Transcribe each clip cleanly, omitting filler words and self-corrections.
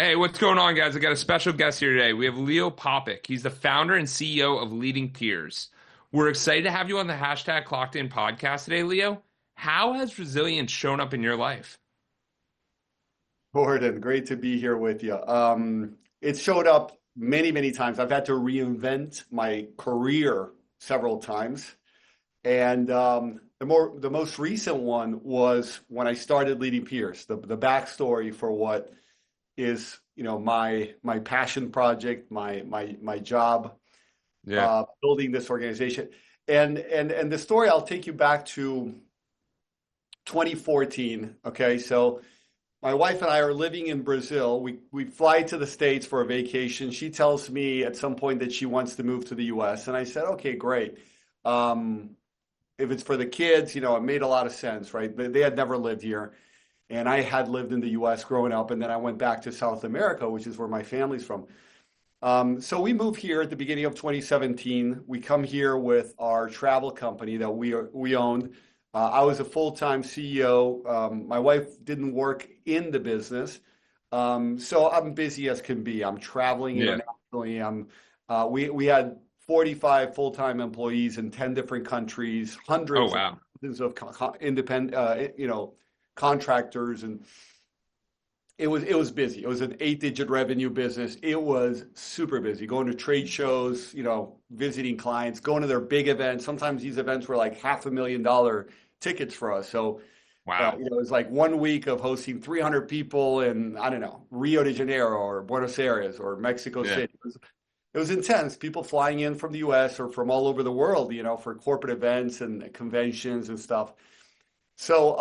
Hey, what's going on, guys? I got a special guest here today. We have Leo Popik. He's the founder and CEO of Leading Tears. We're excited to have you on the hashtag Clockedin podcast today, Leo. How has resilience shown up in your life? Gordon, great to be here with you. It showed up many, many times. I've had to reinvent my career several times. And the most recent one was when I started Leading Peers, the backstory for what is, my passion project, my job, Yeah. building this organization. And the story, I'll take you back to 2014. Okay, so my wife and I are living in Brazil. We fly to the States for a vacation. She tells me at some point that she wants to move to the US. And I said, okay, great. Um, if it's for the kids, it made a lot of sense, right? They had never lived here. And I had lived in the US growing up. And then I went back to South America, which is where my family's from. So we moved here at the beginning of 2017. We come here with our travel company that we owned. I was a full-time CEO. My wife didn't work in the business, so I'm busy as can be. I'm traveling Yeah. internationally. We had 45 full-time employees in 10 different countries, Oh, hundreds wow. of independent, contractors, and it was busy. It was an 8-digit revenue business. It was super busy, going to trade shows, visiting clients, going to their big events. Sometimes these events were like $500,000 tickets for us. So, Wow. it was like one week of hosting 300 people in, I don't know, Rio de Janeiro or Buenos Aires or Mexico Yeah. City. It was intense. People flying in from the US or from all over the world, for corporate events and conventions and stuff. So,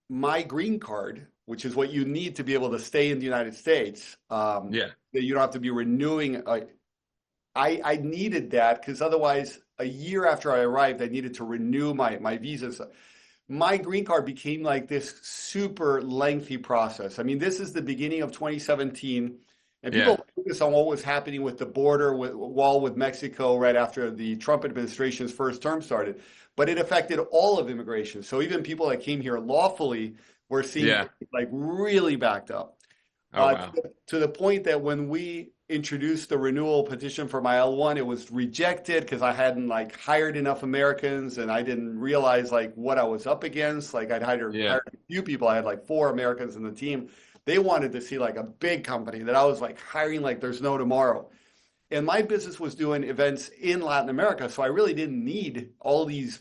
my green card, which is what you need to be able to stay in the United States, Yeah. that you don't have to be renewing. I needed that because otherwise, a year after I arrived, I needed to renew my visa. So my green card became like this super lengthy process. I mean, this is the beginning of 2017, and Yeah. people focus on what was happening with the border wall with Mexico right after the Trump administration's first term started. But it affected all of immigration. So even people that came here lawfully were seeing Yeah. things like really backed up. Oh, wow. To the point that when we introduced the renewal petition for my L1, it was rejected because I hadn't like hired enough Americans and I didn't realize like what I was up against. Like Yeah. hired a few people. I had like 4 Americans in the team. They wanted to see like a big company that I was like hiring like there's no tomorrow. And my business was doing events in Latin America, so I really didn't need all these,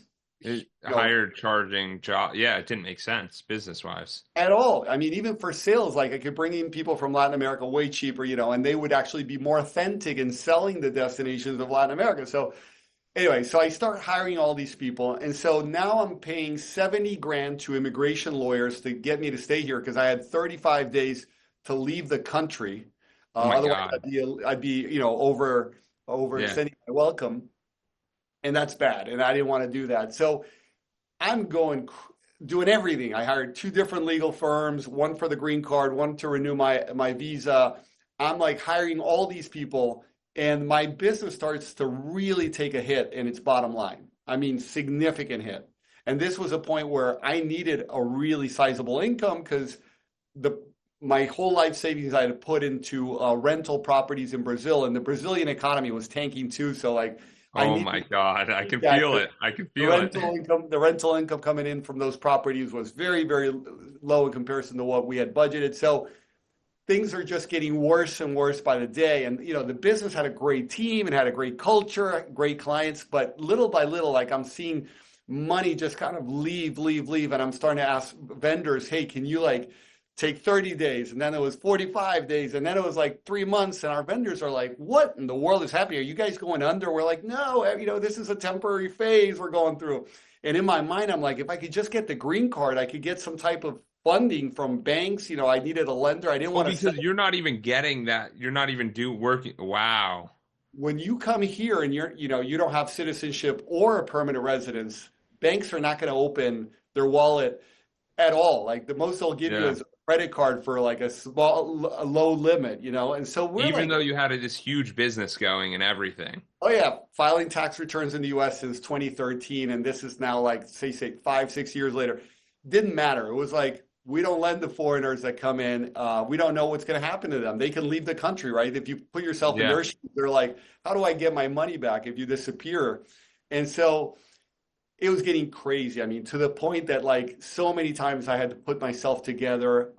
Higher charging job. Yeah, it didn't make sense business wise. at all. I mean, even for sales, like I could bring in people from Latin America way cheaper, and they would actually be more authentic in selling the destinations of Latin America. So anyway, so I start hiring all these people. And so now I'm paying 70 grand to immigration lawyers to get me to stay here because I had 35 days to leave the country. Oh my Otherwise God. I'd be, Yeah. overextending my welcome. And that's bad. And I didn't want to do that. So I'm doing everything. I hired 2 different legal firms, one for the green card, one to renew my visa. I'm like hiring all these people, and my business starts to really take a hit in its bottom line. I mean, significant hit. And this was a point where I needed a really sizable income because the my whole life savings I had put into rental properties in Brazil, and the Brazilian economy was tanking too. So like I Oh needed my God. I can that feel it. I can the feel it. rental income coming in from those properties was very, very low in comparison to what we had budgeted. So things are just getting worse and worse by the day. And the business had a great team and had a great culture, great clients, but little by little, like I'm seeing money just kind of leave, and I'm starting to ask vendors, hey, can you like take 30 days? And then it was 45 days, and then it was like 3 months, and our vendors are like, what in the world is happening? Are you guys going under? We're like, no, this is a temporary phase we're going through. And in my mind, I'm like, if I could just get the green card, I could get some type of funding from banks. I needed a lender. I didn't Well, want to because sell. you're not even getting that. You're not even working. Wow. When you come here and you don't have citizenship or a permanent residence, banks are not going to open their wallet at all. Like the most they'll give you Yeah. is a credit card for like a low limit. And so we're Even like, though you had this huge business going and everything. oh yeah, filing tax returns in the US since 2013, and this is now like say 5, 6 years later. Didn't matter. It was like we don't lend to foreigners that come in. We don't know what's going to happen to them. They can leave the country, right? If you put yourself in Yeah. their shoes, they're like, how do I get my money back if you disappear? And so it was getting crazy. I mean, to the point that like so many times I had to put myself together.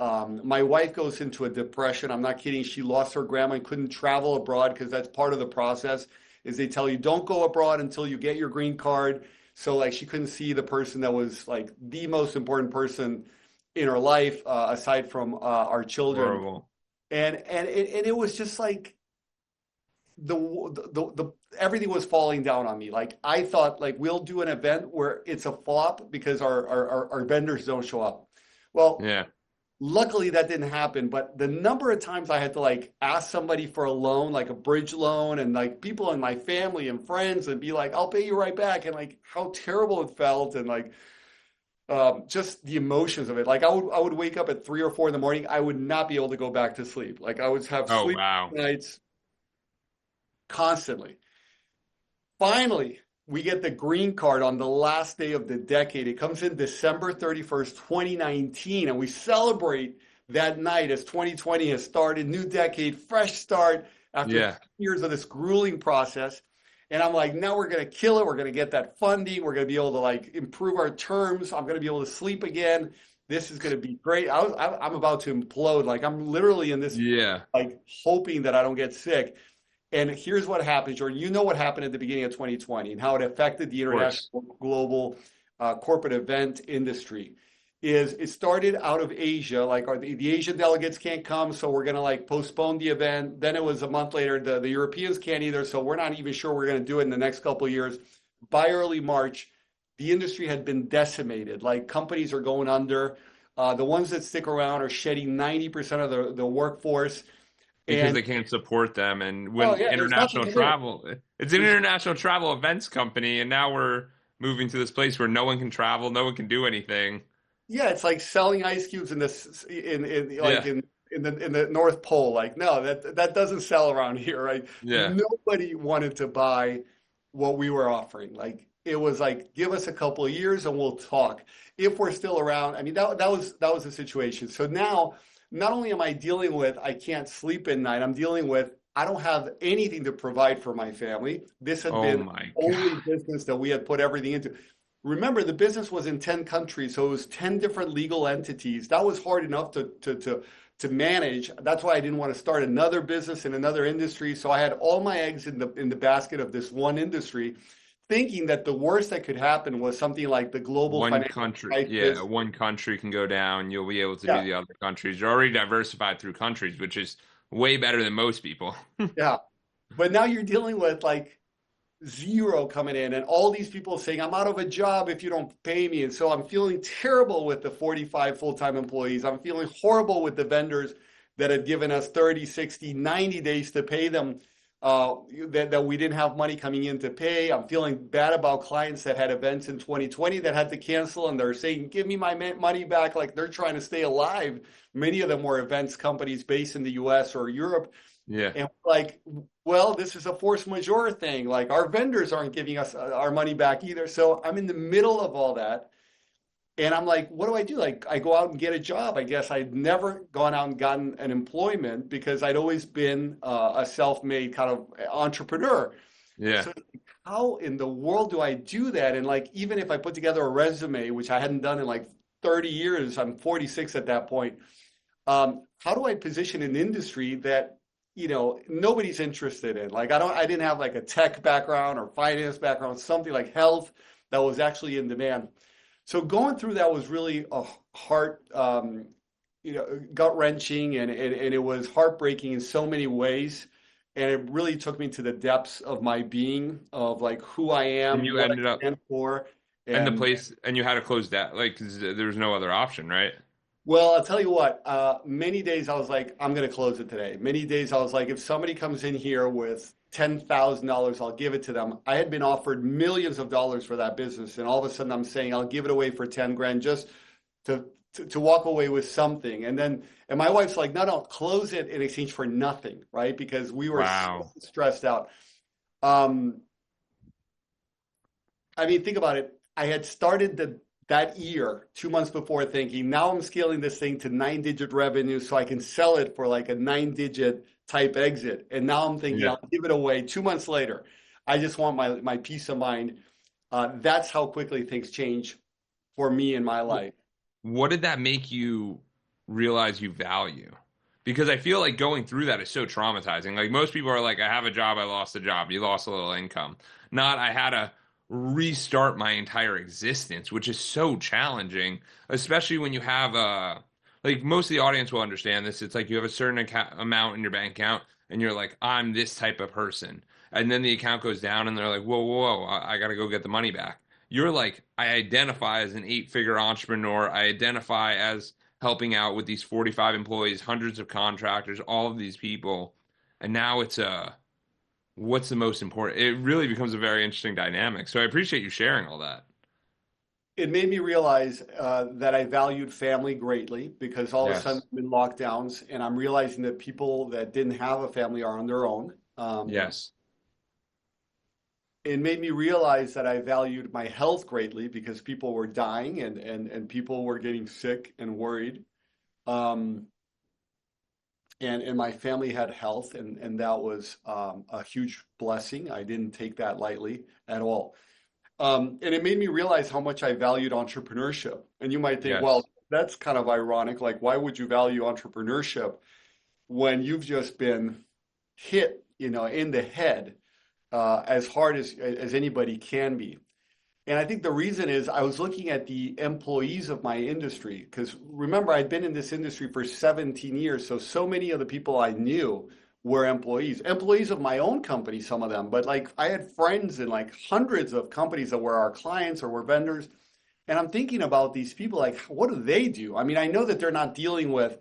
My wife goes into a depression. I'm not kidding. She lost her grandma and couldn't travel abroad because that's part of the process is they tell you don't go abroad until you get your green card. So like she couldn't see the person that was like the most important person in her life, aside from our children. Horrible. And it was just like the everything was falling down on me. Like I thought like we'll do an event where it's a flop because our vendors don't show up. Well, Yeah. luckily that didn't happen, but the number of times I had to like ask somebody for a loan, like a bridge loan, and like people in my family and friends and be like, I'll pay you right back, and like how terrible it felt, and like just the emotions of it. Like I would wake up at 3 or 4 in the morning. I would not be able to go back to sleep. Like I would have Oh, sleep wow. nights constantly. Finally, we get the green card on the last day of the decade. It comes in December 31st, 2019, and we celebrate that night as 2020 has started, new decade, fresh start after Yeah. years of this grueling process. And I'm like, now we're going to kill it. We're going to get that funding. We're going to be able to like improve our terms. I'm going to be able to sleep again. This is going to be great. I'm about to implode. Like I'm literally in this, Yeah. like hoping that I don't get sick. And here's what happened, Jordan. You know what happened at the beginning of 2020 and how it affected the Of course. international global corporate event industry. Is it started out of Asia, like the Asian delegates can't come, so we're going to like postpone the event. Then it was a month later, the Europeans can't either, so we're not even sure we're going to do it in the next couple of years. By early March, the industry had been decimated. Like companies are going under. The ones that stick around are shedding 90% of the workforce. Because And they can't support them. And oh when yeah, there's nothing international to do. travel, it's an international travel events company, and now we're moving to this place where no one can travel, no one can do anything. Yeah, it's like selling ice cubes in this in like Yeah. in the North Pole. Like, no, that doesn't sell around here, right? Yeah. Nobody wanted to buy what we were offering. Like, it was like, give us a couple of years and we'll talk. If we're still around, I mean, that was the situation. So now, not only am I dealing with I can't sleep at night, I'm dealing with I don't have anything to provide for my family. This had Oh been my the only God. business that we had put everything into. Remember, the business was in 10 countries, so it was 10 different legal entities. That was hard enough to manage. That's why I didn't want to start another business in another industry. So I had all my eggs in the basket of this one industry, thinking that the worst that could happen was something like the global One financial country, yeah, crisis. one country can go down. You'll be able to do Yeah, the other countries. You're already diversified through countries, which is way better than most people. yeah. But now you're dealing with like zero coming in and all these people saying I'm out of a job if you don't pay me, and so I'm feeling terrible with the 45 full-time employees. I'm feeling horrible with the vendors that had given us 30, 60, 90 days to pay them, that we didn't have money coming in to pay. I'm feeling bad about clients that had events in 2020 that had to cancel, and they're saying give me my money back, like they're trying to stay alive. Many of them were events companies based in the US or Europe. Yeah. And like, well, this is a force majeure thing. Like our vendors aren't giving us our money back either. So I'm in the middle of all that. And I'm like, what do I do? Like, I go out and get a job. I guess I'd never gone out and gotten an employment because I'd always been a self-made kind of entrepreneur. Yeah. So how in the world do I do that? And like, even if I put together a resume, which I hadn't done in like 30 years, I'm 46 at that point. How do I position an industry that, nobody's interested in? Like, I didn't have like a tech background or finance background, something like health that was actually in demand. So going through that was really a heart, gut wrenching, and it was heartbreaking in so many ways. And it really took me to the depths of my being, of like who I And am, you what I ended up, stand for. and the And place, and you had to close that, like, 'cause there was no other option, right? well, I'll tell you what, many days I was like, I'm going to close it today. Many days I was like, if somebody comes in here with $10,000, I'll give it to them. I had been offered millions of dollars for that business. And all of a sudden I'm saying, I'll give it away for 10 grand just to walk away with something. And my wife's like, no, close it in exchange for nothing, right? Because we were so Wow. stressed out. Um, I mean, think about it. I had started that year, 2 months before, thinking, now I'm scaling this thing to 9-digit revenue so I can sell it for like a 9-digit type exit. And now I'm thinking, Yeah. I'll give it away 2 months later. I just want my peace of mind. That's how quickly things change for me in my life. What did that make you realize you value? Because I feel like going through that is so traumatizing. Like most people are like, I have a job, I lost a job. You lost a little income. Not, I had to restart my entire existence, which is so challenging, especially when you have like most of the audience will understand this. It's like you have a certain amount in your bank account and you're like, I'm this type of person. And then the account goes down and they're like, whoa, whoa, whoa, I got to go get the money back. You're like, I identify as an 8-figure entrepreneur. I identify as helping out with these 45 employees, hundreds of contractors, all of these people. And now it's what's the most important? It really becomes a very interesting dynamic. So I appreciate you sharing all that. It made me realize that I valued family greatly because all of a sudden Yes. I'm in lockdowns and I'm realizing that people that didn't have a family are on their own. Yes. It made me realize that I valued my health greatly because people were dying and people were getting sick and worried. Um, and my family had health, and that was a huge blessing. I didn't take that lightly at all. And it made me realize how much I valued entrepreneurship. And you might think, Yes. well, that's kind of ironic. Like, why would you value entrepreneurship when you've just been hit, in the head as hard as anybody can be? And I think the reason is I was looking at the employees of my industry, because remember, I'd been in this industry for 17 years. So many of the people I knew were employees of my own company, some of them. But like I had friends in like hundreds of companies that were our clients or were vendors. And I'm thinking about these people, like, what do they do? I mean, I know that they're not dealing with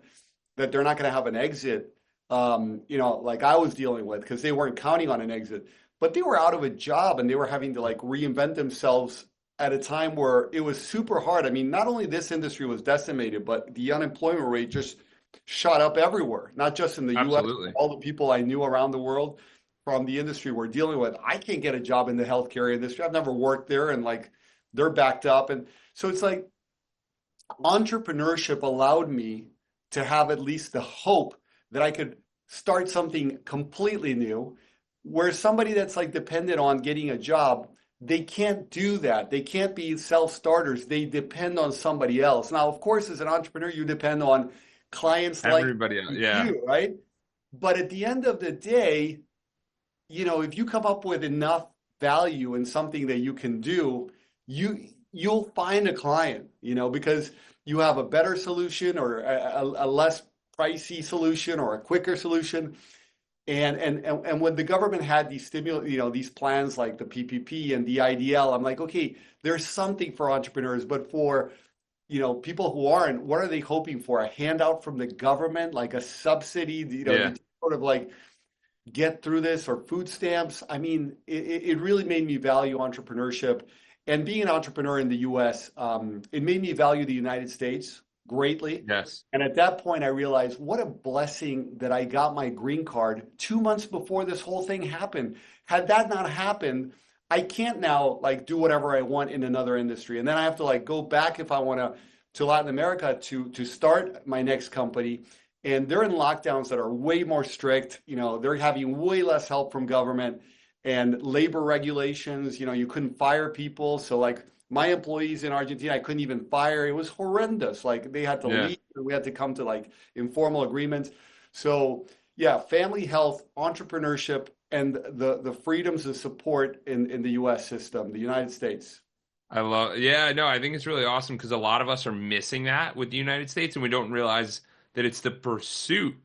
that they're not going to have an exit, like I was dealing with because they weren't counting on an exit. But they were out of a job and they were having to like reinvent themselves at a time where it was super hard. I mean, not only this industry was decimated, but the unemployment rate just shot up everywhere, not just in the US. Absolutely. All the people I knew around the world from the industry were dealing with. I can't get a job in the healthcare industry. I've never worked there, and like they're backed up. And so it's like entrepreneurship allowed me to have at least the hope that I could start something completely new, where somebody that's like dependent on getting a job, they can't do that. They can't be self-starters. They depend on somebody else. Now, of course, as an entrepreneur, you depend on clients like Everybody else. Yeah. you, right? But at the end of the day, if you come up with enough value in something that you can do, you'll find a client, because you have a better solution or a less pricey solution or a quicker solution. And when the government had these these plans like the PPP and the IDL, I'm like, okay, there's something for entrepreneurs, but for people who aren't, what are they hoping for? A handout from the government, like a subsidy, Yeah. to sort of like get through this, or food stamps. I mean, it really made me value entrepreneurship. And being an entrepreneur in the US, it made me value the United States greatly. Yes. And at that point, I realized what a blessing that I got my green card 2 months before this whole thing happened. Had that not happened, I can't now like do whatever I want in another industry. And then I have to like go back if I want to Latin America to start my next company. And they're in lockdowns that are way more strict. They're having way less help from government and labor regulations. You couldn't fire people. So like my employees in Argentina, I couldn't even fire. It was horrendous. Like they had to Yeah. leave and we had to come to like informal agreements. So yeah, family health, entrepreneurship, and the freedoms and support in the US system, the United States. Yeah, no, I think it's really awesome because a lot of us are missing that with the United States and we don't realize that it's the pursuit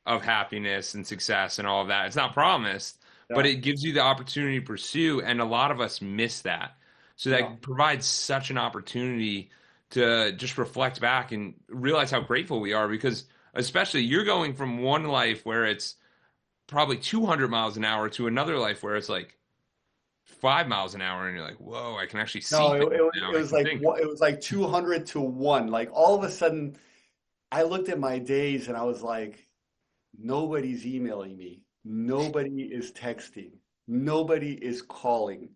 of happiness and success and all of that. It's not promised, but Yeah, it gives you the opportunity to pursue, and a lot of us miss that. So yeah. that provides such an opportunity to just reflect back and realize how grateful we are because especially you're going from one life where it's probably 200 miles an hour to another life where it's like 5 miles an hour and you're like, whoa, I can actually see No, things it now. I was can like think. it was like 200 to 1. Like all of a sudden, I looked at my days and I was like, nobody's emailing me. Nobody is texting. Nobody is calling.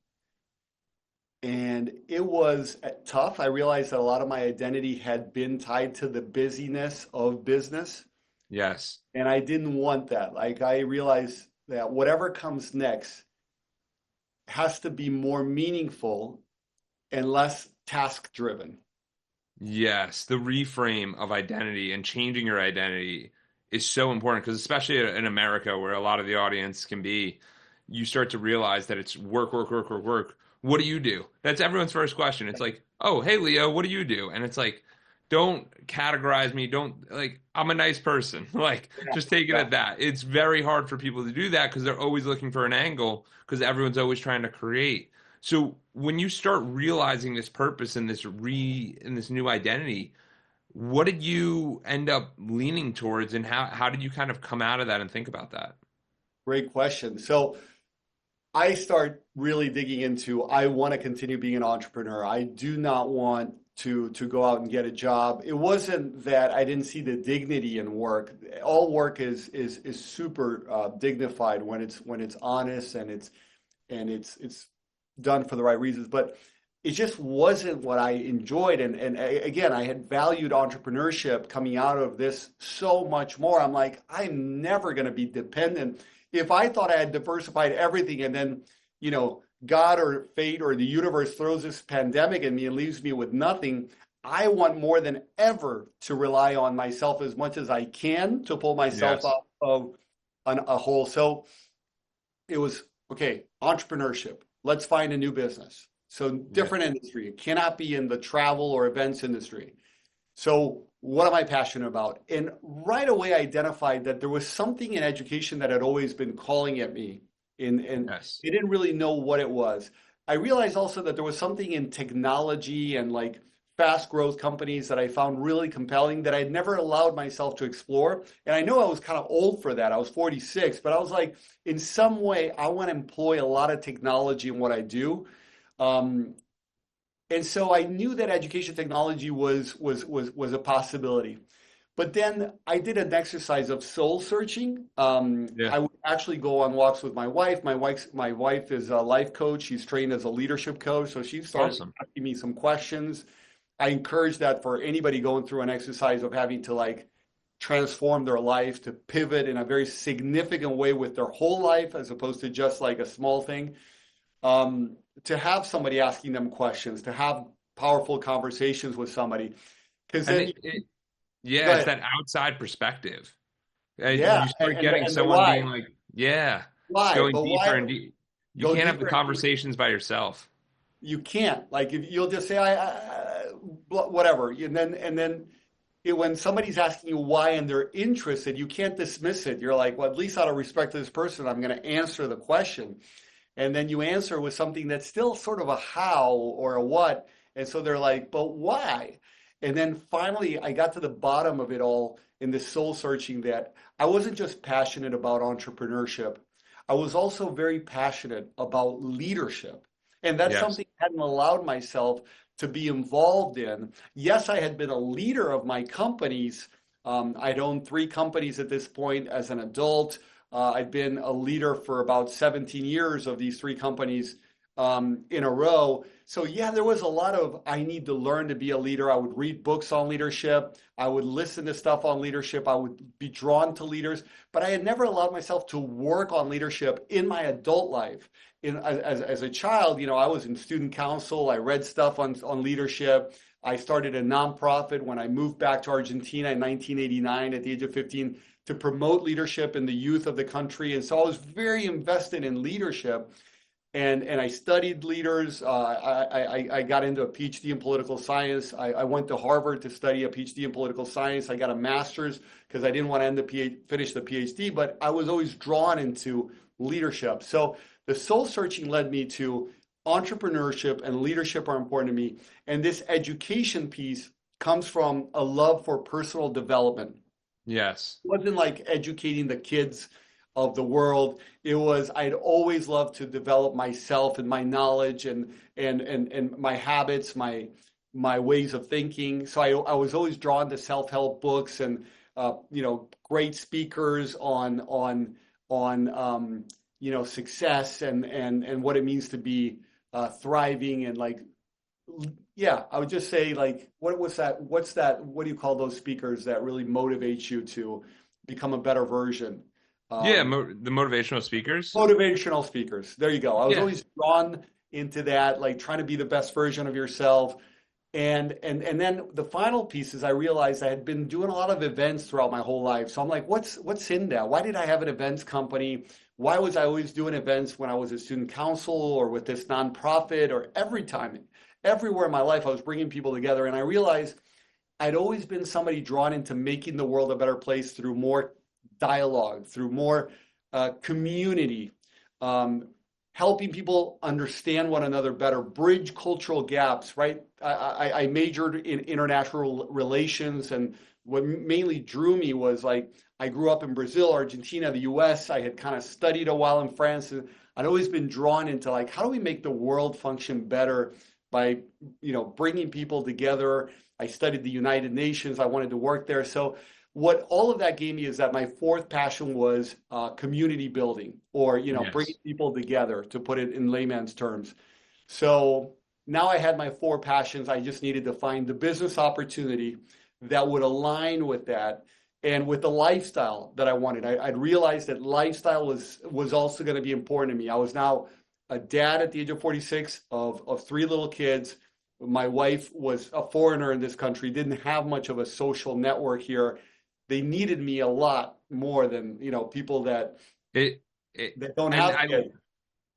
And it was tough. I realized that a lot of my identity had been tied to the busyness of business. Yes. And I didn't want that. Like I realized that whatever comes next has to be more meaningful and less task driven. Yes, the reframe of identity and changing your identity is so important because especially in America where a lot of the audience can be, you start to realize that it's work, work, work, work, work. What do you do? That's everyone's first question. It's like, "Oh, hey Leo, what do you do?" And it's like, don't categorize me. Don't like I'm a nice person. Like Yeah, just take it yeah. at that. It's very hard for people to do that because they're always looking for an angle because everyone's always trying to create. So when you start realizing this purpose and this new identity, what did you end up leaning towards and how did you kind of come out of that and think about that? Great question. So I start really digging into I want to continue being an entrepreneur. I do not want to go out and get a job. It wasn't that I didn't see the dignity in work. All work is super dignified when it's honest and it's done for the right reasons. But it just wasn't what I enjoyed. Again, I had valued entrepreneurship coming out of this so much more. I'm like, I'm never going to be dependent. If I thought I had diversified everything and then, God or fate or the universe throws this pandemic at me and leaves me with nothing, I want more than ever to rely on myself as much as I can to pull myself Yes. out of a hole. So it was, okay, entrepreneurship. Let's find a new business. So Yeah. different industry. It cannot be in the travel or events industry. So what am I passionate about? And right away I identified that there was something in education that had always been calling at me and Yes. I didn't really know what it was. I realized also that there was something in technology and like fast growth companies that I found really compelling that I'd never allowed myself to explore. And I know I was kind of old for that. I was 46, but I was like, in some way, I want to employ a lot of technology in what I do. Um, and so I knew that education technology was a possibility. But then I did an exercise of soul searching. Yeah. I would actually go on walks with my wife. My wife is a life coach. She's trained as a leadership coach, so she started Awesome. asking me some questions. I encourage that for anybody going through an exercise of having to like transform their life, to pivot in a very significant way with their whole life, as opposed to just like a small thing. To have somebody asking them questions, to have powerful conversations with somebody, because And then yeah, go it's ahead. that outside perspective. Yeah, You start getting and the someone why. being like, yeah, Why? going But deeper why and deep. You go can't have the deeper and deeper? conversations by yourself. You can't. Like if you'll just say whatever, and then when somebody's asking you why and they're interested, you can't dismiss it. You're like, well, at least out of respect to this person, I'm going to answer the question. And then you answer with something that's still sort of a how or a what. And so they're like, but why? And then finally, I got to the bottom of it all in this soul searching that I wasn't just passionate about entrepreneurship. I was also very passionate about leadership. And that's Yes. something I hadn't allowed myself to be involved in. Yes, I had been a leader of my companies. I'd owned three companies at this point as an adult. I've been a leader for about 17 years of these three companies in a row. So, yeah, there was a lot of I need to learn to be a leader. I would read books on leadership. I would listen to stuff on leadership. I would be drawn to leaders, but I had never allowed myself to work on leadership in my adult life. As a child, I was in student council. I read stuff on leadership. I started a nonprofit when I moved back to Argentina in 1989 at the age of 15 to promote leadership in the youth of the country. And so I was very invested in leadership and I studied leaders. I got into a PhD in political science. I went to Harvard to study a PhD in political science. I got a master's because I didn't want to finish the PhD, but I was always drawn into leadership. So the soul searching led me to entrepreneurship and leadership are important to me. And this education piece comes from a love for personal development. Yes. It wasn't like educating the kids of the world. It was I'd always loved to develop myself and my knowledge and my habits, my ways of thinking. So I was always drawn to self-help books and great speakers on success and what it means to be thriving and like, yeah, I would just say like, what do you call those speakers that really motivate you to become a better version? Yeah, Um, the motivational speakers. Motivational speakers. There you go. I was Yeah. always drawn into that, like trying to be the best version of yourself. And then the final piece is I realized I had been doing a lot of events throughout my whole life. So I'm like, what's in that? Why did I have an events company? Why was I always doing events when I was a student council or with this nonprofit or every time, everywhere in my life, I was bringing people together. And I realized I'd always been somebody drawn into making the world a better place through more dialogue, through more community, um, helping people understand one another better, bridge cultural gaps, right? I majored in international relations, and what mainly drew me was like I grew up in Brazil, Argentina, the US. I had kind of studied a while in France, and I'd always been drawn into like how do we make the world function better by bringing people together. I studied the United Nations. I wanted to work there. So what all of that gave me is that my fourth passion was community building, or bringing Yes. people together, to put it in layman's terms. So now I had my four passions. I just needed to find the business opportunity that would align with that and with the lifestyle that I wanted. I'd realized that lifestyle was also going to be important to me. I was now a dad at the age of 46 of three little kids. My wife was a foreigner in this country, didn't have much of a social network here. They needed me a lot more than people that It, it that don't and have kids.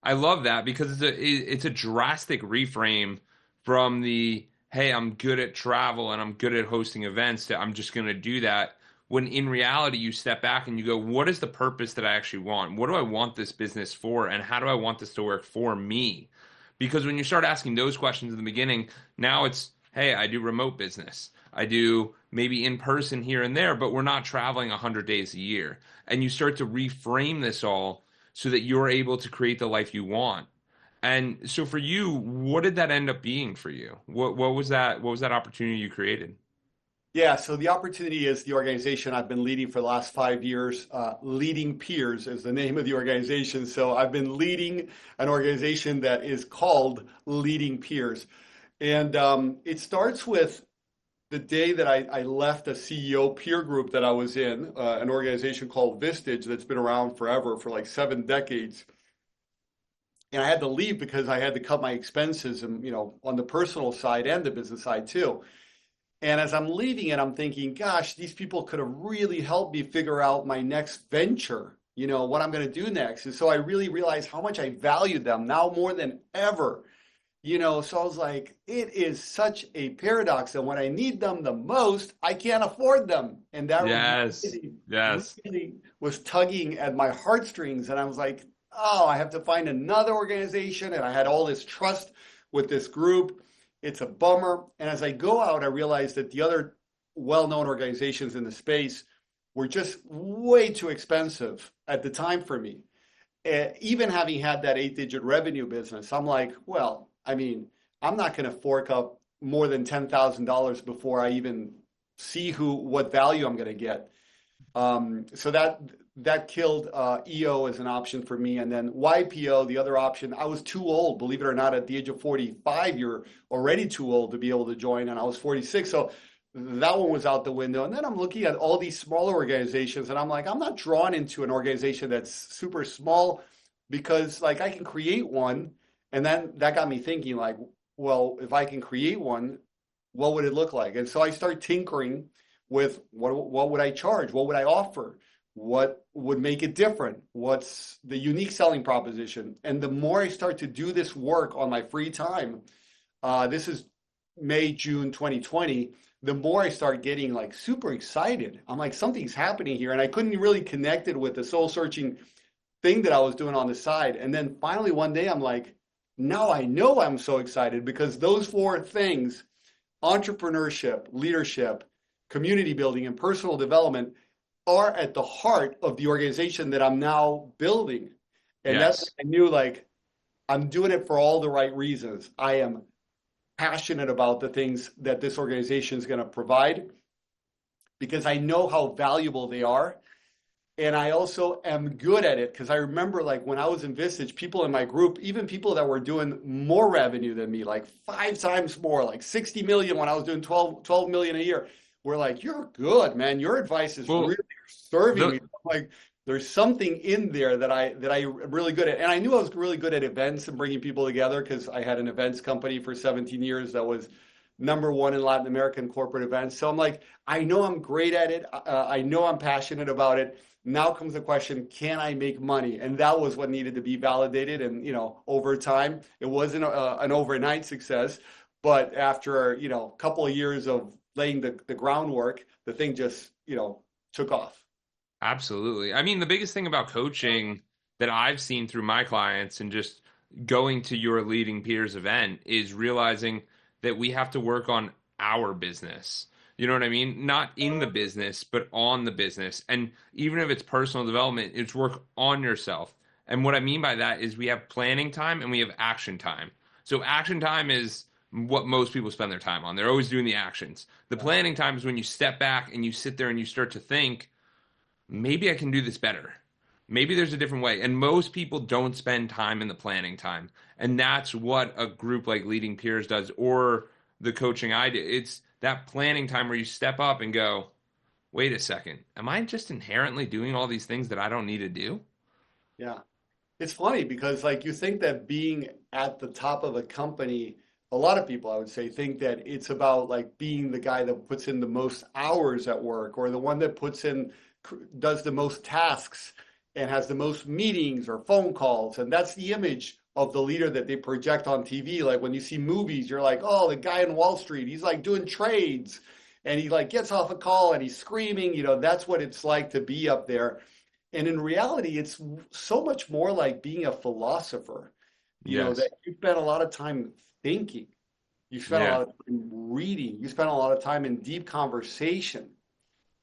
I love that because it's a drastic reframe from the hey, I'm good at travel and I'm good at hosting events to I'm just going to do that. When in reality, you step back and you go, what is the purpose that I actually want? What do I want this business for? And how do I want this to work for me? Because when you start asking those questions in the beginning, now it's, hey, I do remote business. I do maybe in person here and there, but we're not traveling 100 days a year. And you start to reframe this all so that you're able to create the life you want. And so for you, what did that end up being for you? What was that? What was that opportunity you created? Yeah, so the opportunity is the organization I've been leading for the last 5 years. Leading Peers is the name of the organization. So I've been leading an organization that is called Leading Peers. And it starts with the day that I left a CEO peer group that I was in, an organization called Vistage that's been around forever, for like 7 decades. And I had to leave because I had to cut my expenses and, on the personal side and the business side too. And as I'm leaving it, I'm thinking, gosh, these people could have really helped me figure out my next venture, what I'm going to do next. And so I really realized how much I valued them now more than ever. So I was like, it is such a paradox that when I need them the most, I can't afford them. And that Yes. really, Yes. really was tugging at my heartstrings. And I was like, oh, I have to find another organization. And I had all this trust with this group. It's a bummer. And as I go out, I realized that the other well-known organizations in the space were just way too expensive at the time for me. Even having had that 8-digit revenue business, I'm like, well, I mean, I'm not going to fork up more than $10,000 before I even see what value I'm going to get. So that killed EO as an option for me. And then YPO, the other option, I was too old. Believe it or not, at the age of 45, you're already too old to be able to join. And I was 46. So that one was out the window. And then I'm looking at all these smaller organizations, and I'm like, I'm not drawn into an organization that's super small because like I can create one. And then that got me thinking like, well, if I can create one, what would it look like? And so I start tinkering with what would I charge? What would I offer? What would make it different? What's the unique selling proposition? And the more I start to do this work on my free time, this is May, June 2020, the more I start getting like super excited. I'm like, something's happening here. And I couldn't really connect it with the soul searching thing that I was doing on the side. And then finally one day I'm like, now I know I'm so excited because those four things, entrepreneurship, leadership, community building, and personal development, are at the heart of the organization that I'm now building. And that's, Yes. I knew like I'm doing it for all the right reasons. I am passionate about the things that this organization is going to provide because I know how valuable they are. And I also am good at it because I remember like when I was in Vistage, people in my group, even people that were doing more revenue than me, like 5 times more, like 60 million when I was doing 12 million a year, were like, you're good, man. Your advice is Well, really serving me. the Like there's something in there that I am really good at. And I knew I was really good at events and bringing people together because I had an events company for 17 years that was #1 in Latin American corporate events. So I'm like, I know I'm great at it. I know I'm passionate about it. Now comes the question, can I make money? And that was what needed to be validated. And, over time, it wasn't an overnight success, but after, a couple of years of laying the groundwork, the thing just, took off. Absolutely. I mean, the biggest thing about coaching that I've seen through my clients and just going to your leading peers event is realizing that we have to work on our business. You know what I mean? Not in the business, but on the business. And even if it's personal development, it's work on yourself. And what I mean by that is we have planning time and we have action time. So action time is what most people spend their time on. They're always doing the actions. The planning time is when you step back and you sit there and you start to think, maybe I can do this better. Maybe there's a different way. And most people don't spend time in the planning time. And that's what a group like Leading Peers does, or the coaching I do. It's that planning time where you step up and go, wait a second, am I just inherently doing all these things that I don't need to do? Yeah. It's funny because like you think that being at the top of a company, a lot of people I would say think that it's about like being the guy that puts in the most hours at work or the one that does the most tasks and has the most meetings or phone calls. And that's the image of the leader that they project on TV. Like when you see movies, you're like, oh, the guy in Wall Street, he's like doing trades and he like gets off a call and he's screaming, that's what it's like to be up there. And in reality, it's so much more like being a philosopher, Yes. that you spend a lot of time thinking. You spend a Yeah. lot of time reading. You spend a lot of time in deep conversation.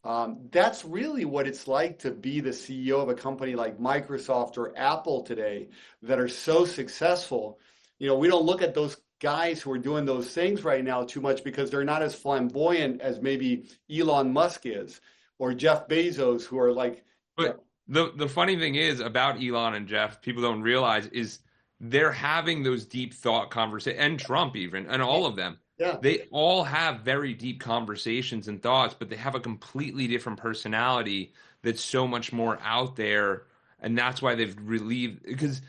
That's really what it's like to be the CEO of a company like Microsoft or Apple today that are so successful. We don't look at those guys who are doing those things right now too much because they're not as flamboyant as maybe Elon Musk is or Jeff Bezos, who are like, But the funny thing is about Elon and Jeff, people don't realize is they're having those deep thought conversations, and Trump even, and all of them. yeah, They all have very deep conversations and thoughts, but they have a completely different personality that's so much more out there, and that's why they've relieved because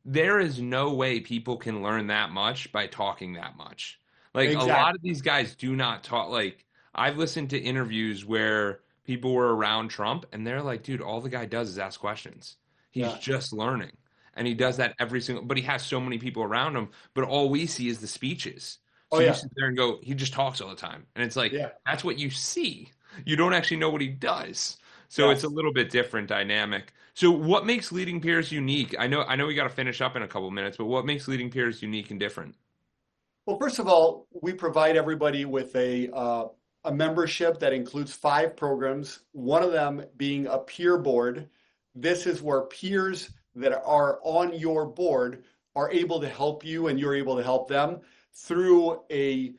there is no way people can learn that much by talking that much. Like a lot exactly. of these guys do not talk. Like I've listened to interviews where people were around Trump and they're like, dude, all the guy does is ask questions. He's Yeah, just learning. And he yeah. does that every single, but he has so many people around him, but all we see is the speeches. Oh So you yeah, sit there and go, he just talks all the time. And it's like, yeah, that's what you see. You don't actually know what he does. So it's a yes. little bit different dynamic. So what makes leading peers unique? I know we got to finish up in a couple minutes, but what makes leading peers unique and different? Well, first of all, we provide everybody with a membership that includes 5 programs, one of them being a peer board. This is where peers that are on your board are able to help you and you're able to help them through a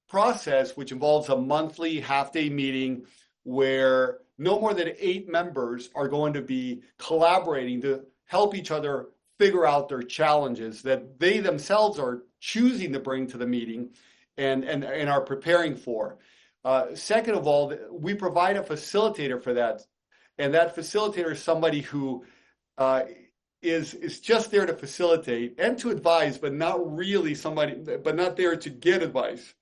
process which involves a monthly half-day meeting where no more than 8 members are going to be collaborating to help each other figure out their challenges that they themselves are choosing to bring to the meeting and are preparing for. Second of all, we provide a facilitator for that. And that facilitator is somebody who uh, is just there to facilitate and to advise, but not really somebody, but not there to get advice.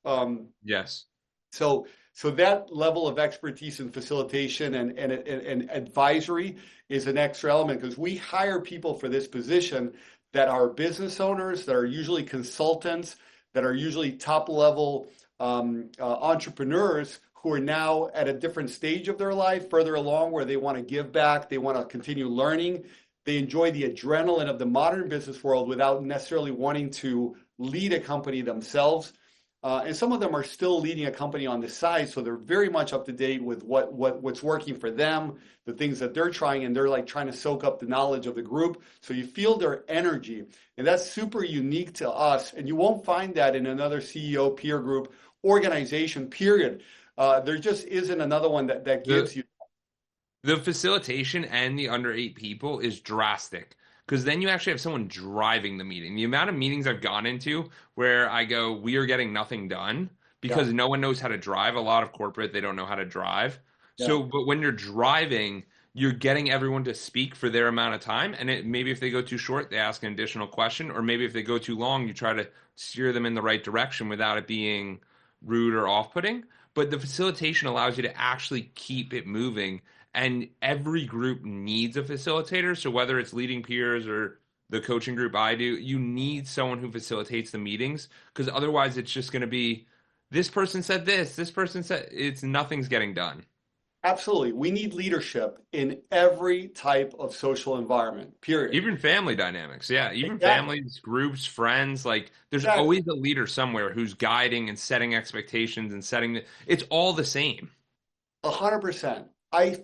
Yes. So so that level of expertise in facilitation and advisory is an extra element because we hire people for this position that are business owners, that are usually consultants, that are usually top level entrepreneurs who are now at a different stage of their life, further along where they want to give back, they want to continue learning. They enjoy the adrenaline of the modern business world without necessarily wanting to lead a company themselves. And some of them are still leading a company on the side, so they're very much up to date with what's working for them, the things that they're trying, and they're like trying to soak up the knowledge of the group. So you feel their energy, and that's super unique to us. And you won't find that in another CEO peer group organization. Period. There just isn't another one that The gives you. The facilitation and the under 8 people is drastic because then you actually have someone driving the meeting. The amount of meetings I've gone into where I go, we are getting nothing done Yeah, because no one knows how to drive. A lot of corporate, they don't know how to drive. yeah. So, but when you're driving, you're getting everyone to speak for their amount of time. And maybe if they go too short, they ask an additional question. Or maybe if they go too long, you try to steer them in the right direction without it being rude or off-putting. But the facilitation allows you to actually keep it moving, and every group needs a facilitator. So whether it's leading peers or the coaching group I do, you need someone who facilitates the meetings because otherwise it's just going to be this person said this person said it's nothing's getting done. Absolutely. We need leadership in every type of social environment, period. Even family dynamics. Yeah, even Exactly. families, groups, friends, like there's Exactly. always a leader somewhere who's guiding and setting expectations and it's all the same. 100%. I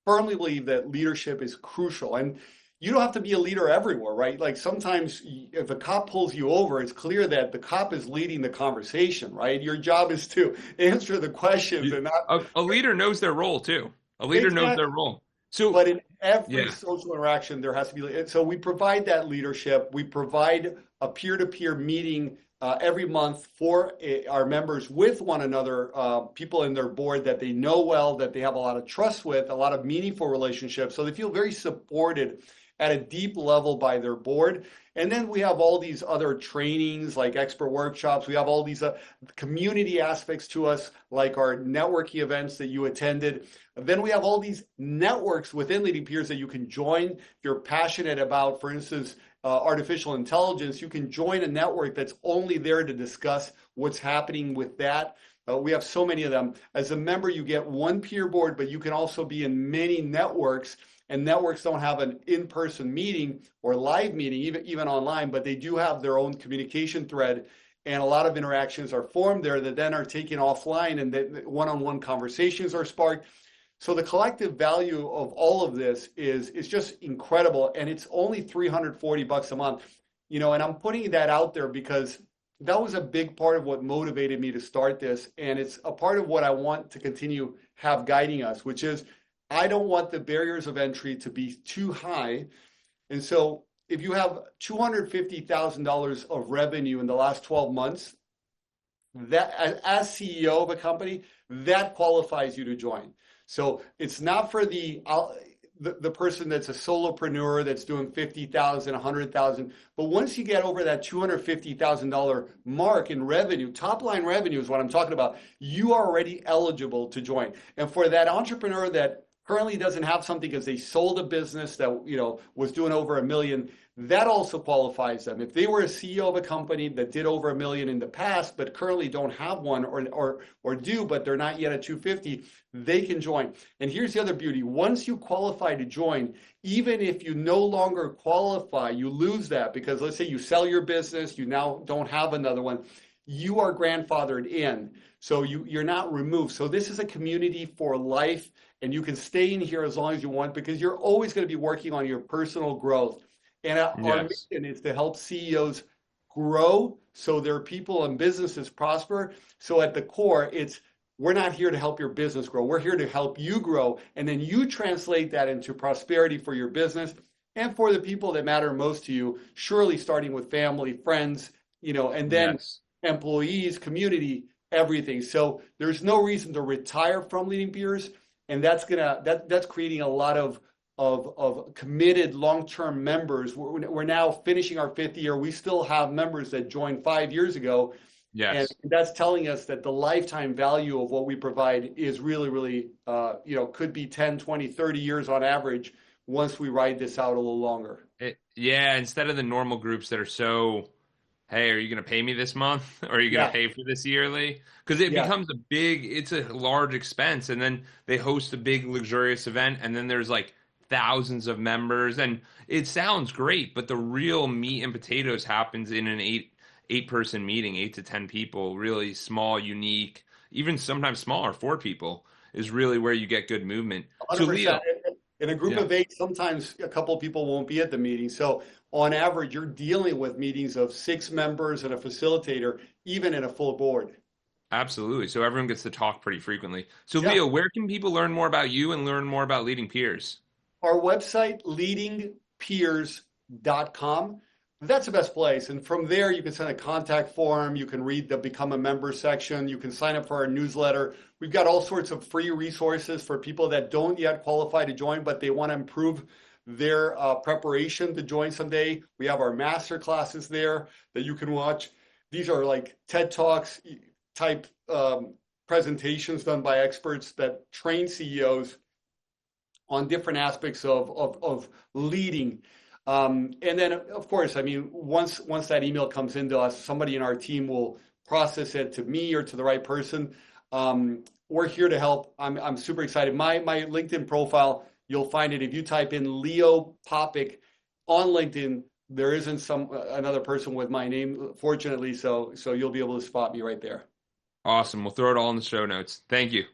firmly believe that leadership is crucial. And you don't have to be a leader everywhere, right? Like sometimes if a cop pulls you over, it's clear that the cop is leading the conversation, right? Your job is to answer the questions and not A leader knows their role too. A leader knows their exactly. role. So But in every yeah. social interaction, there has to be. So we provide that leadership. We provide a peer-to-peer meeting every month for our members with one another, people in their board that they know well, that they have a lot of trust with, a lot of meaningful relationships. So they feel very supported at a deep level by their board. And then we have all these other trainings like expert workshops. We have all these community aspects to us, like our networking events that you attended. Then we have all these networks within Leading Peers that you can join. If you're passionate about, for instance, artificial intelligence, you can join a network that's only there to discuss what's happening with that. We have so many of them. As a member, you get one peer board, but you can also be in many networks. And networks don't have an in-person meeting or live meeting, even online, but they do have their own communication thread. And a lot of interactions are formed there that then are taken offline, and that one-on-one conversations are sparked. So the collective value of all of this is just incredible, and it's only $340 a month. And I'm putting that out there because that was a big part of what motivated me to start this, and it's a part of what I want to continue have guiding us, which is I don't want the barriers of entry to be too high. And so if you have $250,000 of revenue in the last 12 months, that as CEO of a company, that qualifies you to join. So it's not for the person that's a solopreneur that's doing 50,000, 100,000. But once you get over that $250,000 mark in revenue, top line revenue is what I'm talking about, you are already eligible to join. And for that entrepreneur that currently doesn't have something because they sold a business that was doing over $1 million, that also qualifies them. If they were a CEO of a company that did over $1 million in the past, but currently don't have one or do, but they're not yet at 250, they can join. And here's the other beauty. Once you qualify to join, even if you no longer qualify, you lose that because let's say you sell your business, you now don't have another one, you are grandfathered in. So you're not removed. So this is a community for life, and you can stay in here as long as you want because you're always going to be working on your personal growth. And our Yes. mission is to help CEOs grow so their people and businesses prosper. So at the core, we're not here to help your business grow. We're here to help you grow. And then you translate that into prosperity for your business and for the people that matter most to you, surely starting with family, friends, and then Yes. employees, community, everything. So there's no reason to retire from Leading Peers. And that's creating a lot of committed long-term members. We're now finishing our 5th year. We still have members that joined 5 years ago. And Yes. that's telling us that the lifetime value of what we provide is really, really, could be 10, 20, 30 years on average once we ride this out a little longer. Yeah, instead of the normal groups that are so, hey, are you going to pay me this month? Or are you going to Yeah, pay for this yearly? Because it yeah. becomes it's a large expense. And then they host a big, luxurious event. And then there's like thousands of members. And it sounds great, but the real meat and potatoes happens in an eight-person meeting, 8 to 10 people, really small, unique, even sometimes smaller, 4 people is really where you get good movement. So 100%. Leo, In a group yeah. of 8, sometimes a couple of people won't be at the meeting. So on average, you're dealing with meetings of 6 members and a facilitator, even in a full board. Absolutely. So everyone gets to talk pretty frequently. So Yeah. Leo, where can people learn more about you and learn more about leading peers? Our website, leadingpeers.com. That's the best place. And from there, you can send a contact form. You can read the Become a Member section. You can sign up for our newsletter. We've got all sorts of free resources for people that don't yet qualify to join, but they want to improve their preparation to join someday. We have our master classes there that you can watch. These are like TED Talks type presentations done by experts that train CEOs on different aspects of leading. And then, of course, I mean, once that email comes into us, somebody in our team will process it to me or to the right person. We're here to help. I'm super excited. My LinkedIn profile, you'll find it if you type in Leo Popik on LinkedIn. There isn't another person with my name, fortunately, so you'll be able to spot me right there. Awesome. We'll throw it all in the show notes. Thank you.